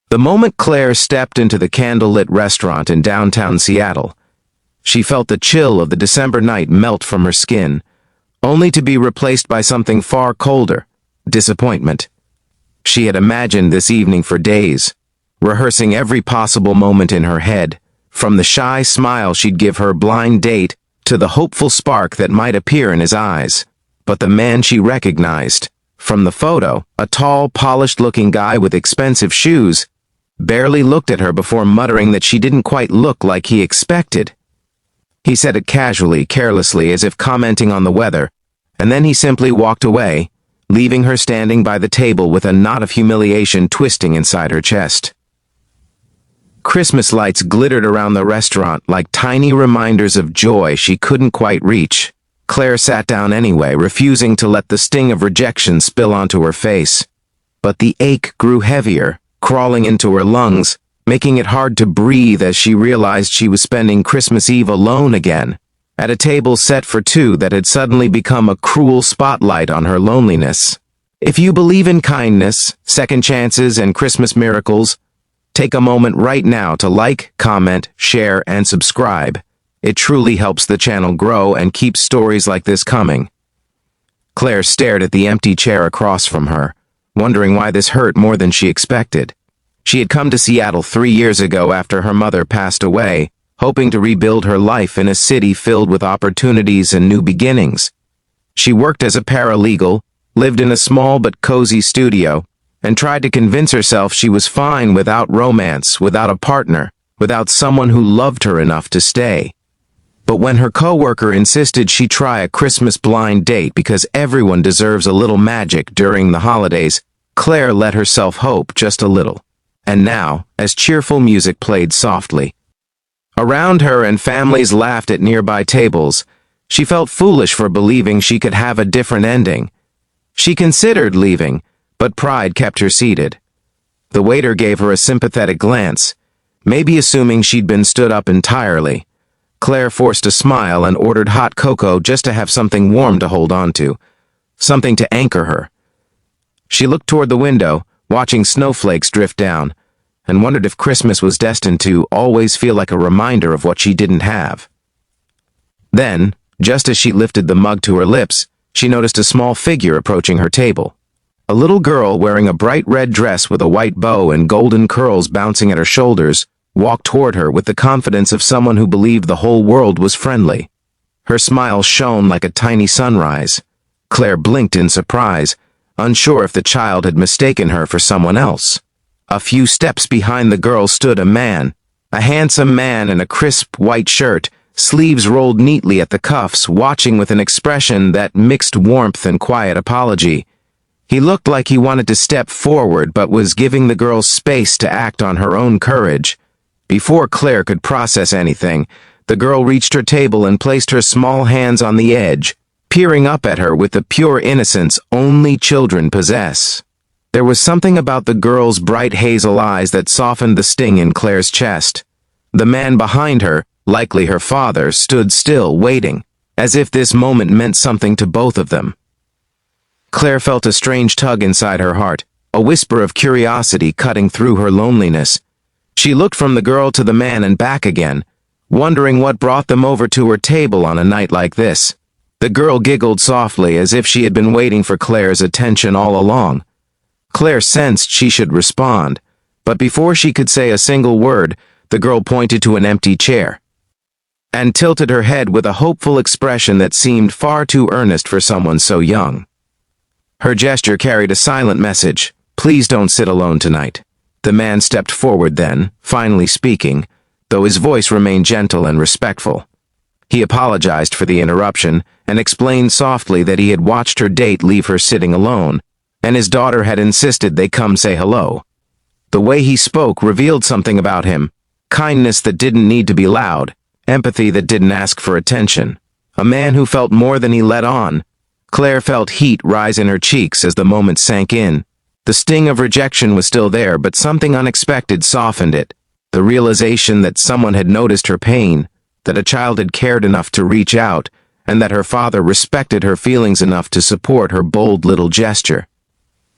The moment Claire stepped into the candlelit restaurant in downtown Seattle, she felt the chill of the December night melt from her skin, only to be replaced by something far colder: disappointment. She had imagined this evening for days, rehearsing every possible moment in her head, from the shy smile she'd give her blind date to the hopeful spark that might appear in his eyes. But the man she recognized, from the photo, a tall, polished-looking guy with expensive shoes, barely looked at her before muttering that she didn't quite look like he expected. He said it casually, carelessly, as if commenting on the weather, and then he simply walked away, leaving her standing by the table with a knot of humiliation twisting inside her chest. Christmas lights glittered around the restaurant like tiny reminders of joy she couldn't quite reach. Claire sat down anyway, refusing to let the sting of rejection spill onto her face. But the ache grew heavier, crawling into her lungs, making it hard to breathe as she realized she was spending Christmas Eve alone again, at a table set for two that had suddenly become a cruel spotlight on her loneliness. If you believe in kindness, second chances, and Christmas miracles, take a moment right now to like, comment, share, and subscribe. It truly helps the channel grow and keeps stories like this coming. Claire stared at the empty chair across from her, wondering why this hurt more than she expected. She had come to Seattle 3 years ago after her mother passed away, hoping to rebuild her life in a city filled with opportunities and new beginnings. She worked as a paralegal, lived in a small but cozy studio, and tried to convince herself she was fine without romance, without a partner, without someone who loved her enough to stay. But when her coworker insisted she try a Christmas blind date because everyone deserves a little magic during the holidays, Claire let herself hope just a little. And now, as cheerful music played softly around her and families laughed at nearby tables, she felt foolish for believing she could have a different ending. She considered leaving, but pride kept her seated. The waiter gave her a sympathetic glance, maybe assuming she'd been stood up entirely. Claire forced a smile and ordered hot cocoa just to have something warm to hold on to, something to anchor her. She looked toward the window, watching snowflakes drift down, and wondered if Christmas was destined to always feel like a reminder of what she didn't have. Then, just as she lifted the mug to her lips, she noticed a small figure approaching her table. A little girl wearing a bright red dress with a white bow and golden curls bouncing at her shoulders walked toward her with the confidence of someone who believed the whole world was friendly. Her smile shone like a tiny sunrise. Claire blinked in surprise, unsure if the child had mistaken her for someone else. A few steps behind the girl stood a man, a handsome man in a crisp white shirt, sleeves rolled neatly at the cuffs, watching with an expression that mixed warmth and quiet apology. He looked like he wanted to step forward but was giving the girl space to act on her own courage. Before Claire could process anything, the girl reached her table and placed her small hands on the edge, peering up at her with the pure innocence only children possess. There was something about the girl's bright hazel eyes that softened the sting in Claire's chest. The man behind her, likely her father, stood still, waiting, as if this moment meant something to both of them. Claire felt a strange tug inside her heart, a whisper of curiosity cutting through her loneliness. She looked from the girl to the man and back again, wondering what brought them over to her table on a night like this. The girl giggled softly as if she had been waiting for Claire's attention all along. Claire sensed she should respond, but before she could say a single word, the girl pointed to an empty chair and tilted her head with a hopeful expression that seemed far too earnest for someone so young. Her gesture carried a silent message: "Please don't sit alone tonight." The man stepped forward then, finally speaking, though his voice remained gentle and respectful. He apologized for the interruption and explained softly that he had watched her date leave her sitting alone, and his daughter had insisted they come say hello. The way he spoke revealed something about him: kindness that didn't need to be loud, empathy that didn't ask for attention. A man who felt more than he let on. Claire felt heat rise in her cheeks as the moment sank in. The sting of rejection was still there, but something unexpected softened it. The realization that someone had noticed her pain, that a child had cared enough to reach out, and that her father respected her feelings enough to support her bold little gesture.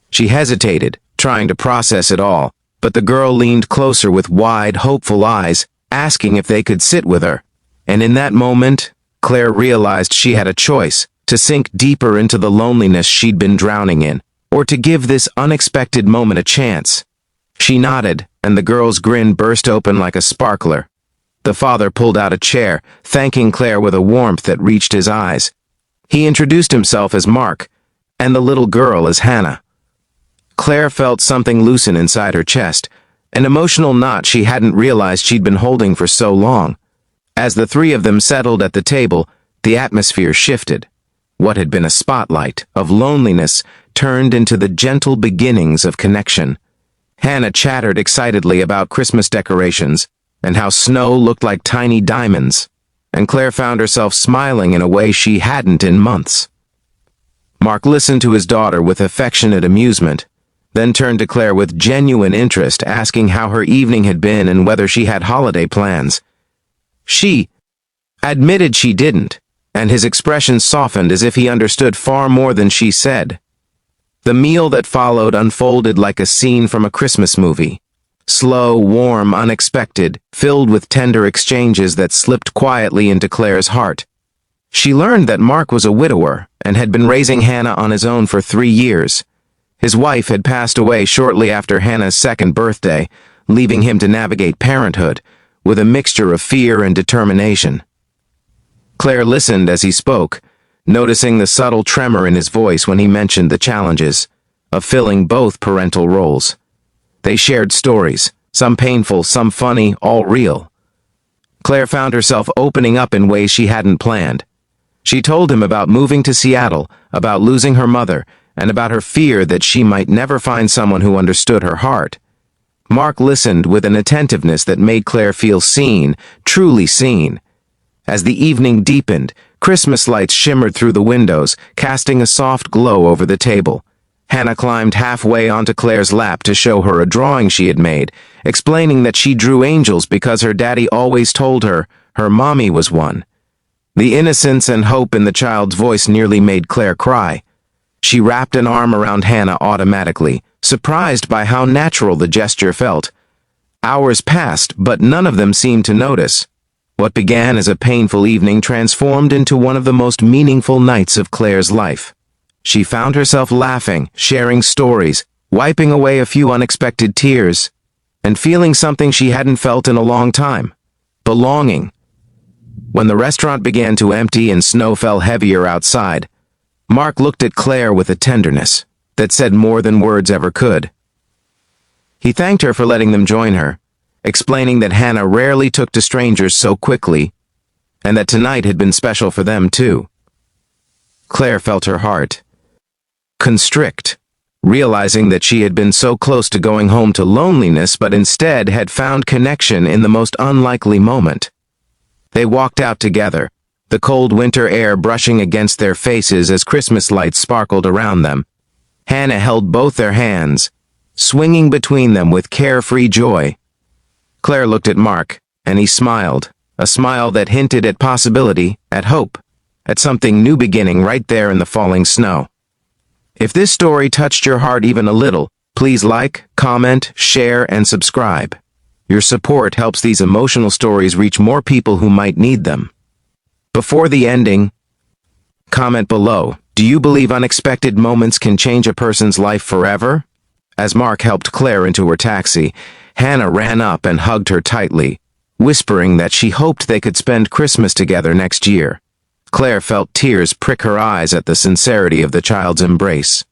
She hesitated, trying to process it all, but the girl leaned closer with wide, hopeful eyes, asking if they could sit with her. And in that moment, Claire realized she had a choice: to sink deeper into the loneliness she'd been drowning in, or to give this unexpected moment a chance. She nodded, and the girl's grin burst open like a sparkler. The father pulled out a chair, thanking Claire with a warmth that reached his eyes. He introduced himself as Mark, and the little girl as Hannah. Claire felt something loosen inside her chest, an emotional knot she hadn't realized she'd been holding for so long. As the three of them settled at the table, the atmosphere shifted. What had been a spotlight of loneliness turned into the gentle beginnings of connection. Hannah chattered excitedly about Christmas decorations and how snow looked like tiny diamonds, and Claire found herself smiling in a way she hadn't in months. Mark listened to his daughter with affectionate amusement, then turned to Claire with genuine interest, asking how her evening had been and whether she had holiday plans. She admitted she didn't, and his expression softened as if he understood far more than she said. The meal that followed unfolded like a scene from a Christmas movie. Slow, warm, unexpected, filled with tender exchanges that slipped quietly into Claire's heart. She learned that Mark was a widower and had been raising Hannah on his own for 3 years. His wife had passed away shortly after Hannah's 2nd birthday, leaving him to navigate parenthood with a mixture of fear and determination. Claire listened as he spoke, noticing the subtle tremor in his voice when he mentioned the challenges of filling both parental roles. They shared stories, some painful, some funny, all real. Claire found herself opening up in ways she hadn't planned. She told him about moving to Seattle, about losing her mother, and about her fear that she might never find someone who understood her heart. Mark listened with an attentiveness that made Claire feel seen, truly seen. As the evening deepened, Christmas lights shimmered through the windows, casting a soft glow over the table. Hannah climbed halfway onto Claire's lap to show her a drawing she had made, explaining that she drew angels because her daddy always told her her mommy was one. The innocence and hope in the child's voice nearly made Claire cry. She wrapped an arm around Hannah automatically, surprised by how natural the gesture felt. Hours passed, but none of them seemed to notice. What began as a painful evening transformed into one of the most meaningful nights of Claire's life. She found herself laughing, sharing stories, wiping away a few unexpected tears, and feeling something she hadn't felt in a long time: belonging. When the restaurant began to empty and snow fell heavier outside, Mark looked at Claire with a tenderness that said more than words ever could. He thanked her for letting them join her, explaining that Hannah rarely took to strangers so quickly, and that tonight had been special for them too. Claire felt her heart constrict, realizing that she had been so close to going home to loneliness but instead had found connection in the most unlikely moment. They walked out together, the cold winter air brushing against their faces as Christmas lights sparkled around them. Hannah held both their hands, swinging between them with carefree joy. Claire looked at Mark, and he smiled, a smile that hinted at possibility, at hope, at something new beginning right there in the falling snow. If this story touched your heart even a little, please like, comment, share, and subscribe. Your support helps these emotional stories reach more people who might need them. Before the ending, comment below, do you believe unexpected moments can change a person's life forever? As Mark helped Claire into her taxi, Hannah ran up and hugged her tightly, whispering that she hoped they could spend Christmas together next year. Claire felt tears prick her eyes at the sincerity of the child's embrace.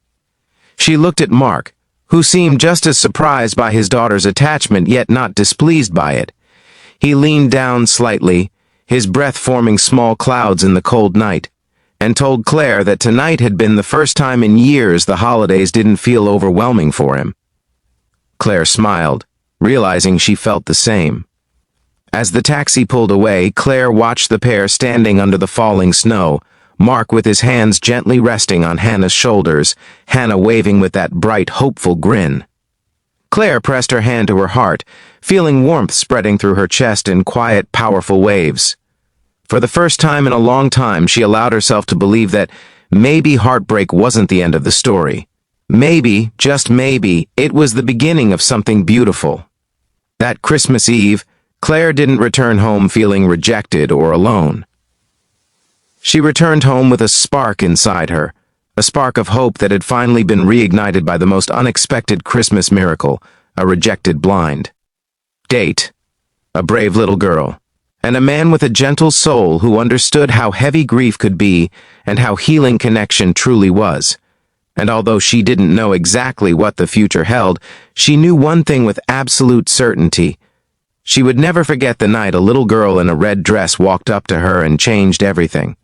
She looked at Mark, who seemed just as surprised by his daughter's attachment yet not displeased by it. He leaned down slightly, his breath forming small clouds in the cold night, and told Claire that tonight had been the first time in years the holidays didn't feel overwhelming for him. Claire smiled, realizing she felt the same. As the taxi pulled away, Claire watched the pair standing under the falling snow, Mark with his hands gently resting on Hannah's shoulders, Hannah waving with that bright, hopeful grin. Claire pressed her hand to her heart, feeling warmth spreading through her chest in quiet, powerful waves. For the first time in a long time, she allowed herself to believe that maybe heartbreak wasn't the end of the story. Maybe, just maybe, it was the beginning of something beautiful. That Christmas Eve, Claire didn't return home feeling rejected or alone. She returned home with a spark inside her, a spark of hope that had finally been reignited by the most unexpected Christmas miracle, a rejected blind date, a brave little girl, and a man with a gentle soul who understood how heavy grief could be and how healing connection truly was. And although she didn't know exactly what the future held, she knew one thing with absolute certainty. She would never forget the night a little girl in a red dress walked up to her and changed everything.